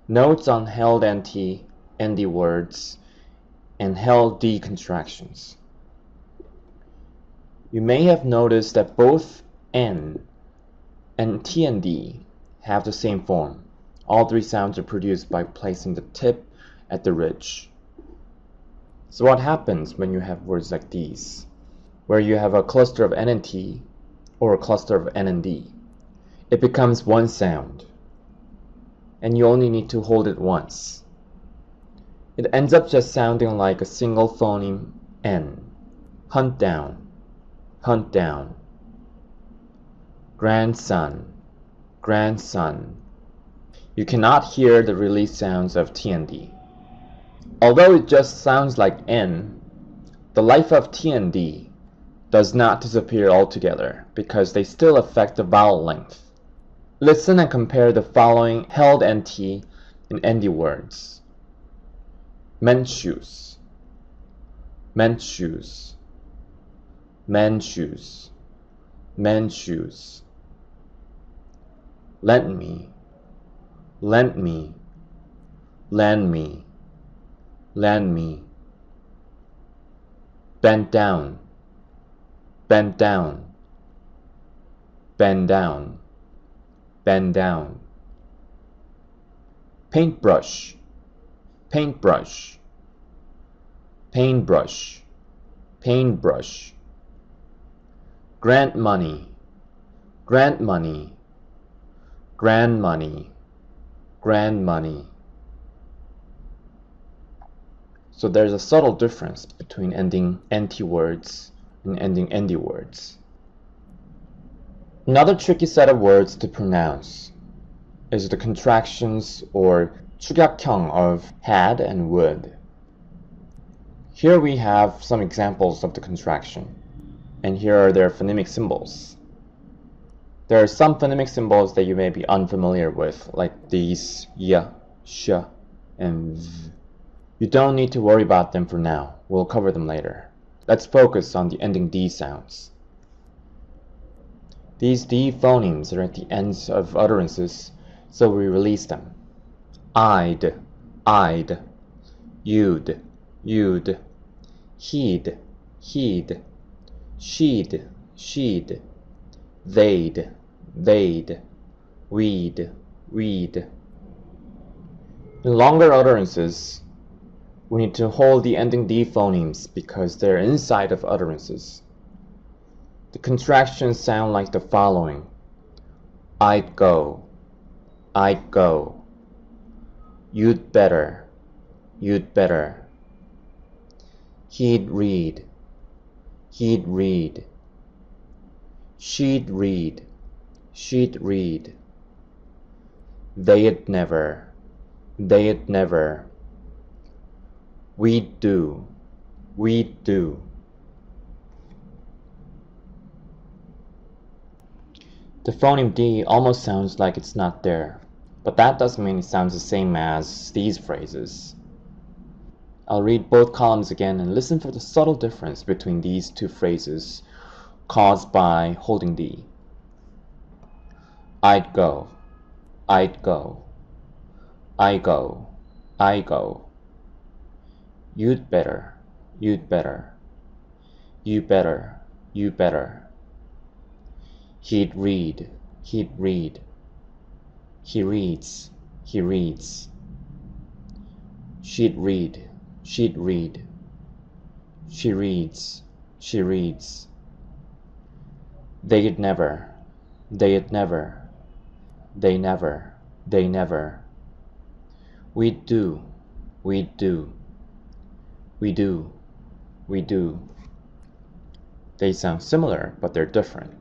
Notes on held NT, ND words, and held D contractions. You may have noticed that both N and T and D have the same form. All three sounds are produced by placing the tip at the ridge. So what happens when you have words like these, where you have a cluster of N and T or a cluster of N and D? It becomes one sound, and you only need to hold it once. It ends up just sounding like a single phoneme N. Hunt down, hunt down. Grandson, grandson. You cannot hear the release sounds of T and D. Although it just sounds like N, the life of T and D does not disappear altogether because they still affect the vowel length. Listen and compare the following held NT and ND words. Men's shoes, men's shoes, men's shoes, men's shoes. Lend me, lend me, lend me, lend me. Bend down, bend down, bend down, bend down. Paintbrush, paintbrush, paintbrush, paintbrush. Grant money, grant money, grant money, grant money. So there's a subtle difference between ending NT words and ending ND words. Another tricky set of words to pronounce is the contractions or 축약형 of had and would. Here we have some examples of the contraction, and here are their phonemic symbols. There are some phonemic symbols that you may be unfamiliar with, like these y, sh, and v. You don't need to worry about them for now. We'll cover them later. Let's focus on the ending D sounds. These D phonemes are at the ends of utterances, so we release them. I'd, I'd, you'd, you'd, he'd, he'd, she'd, she'd, they'd, they'd, we'd, we'd. In longer utterances, we need to hold the ending D phonemes because they're inside of utterances. The contractions sound like the following. I'd go, I'd go. You'd better, you'd better. He'd read, he'd read. She'd read, she'd read. They'd never, they'd never. We'd do, we'd do. The phoneme D almost sounds like it's not there, but that doesn't mean it sounds the same as these phrases. I'll read both columns again and listen for the subtle difference between these two phrases caused by holding D. I'd go, I'd go, I go, I go. You'd better, you'd better, you better, you better. He'd read, he'd read. He reads, he reads. She'd read, she'd read. She reads, she reads. They'd never, they'd never. They never, they never. We'd do, we'd do. We do, we do. They sound similar, but they're different.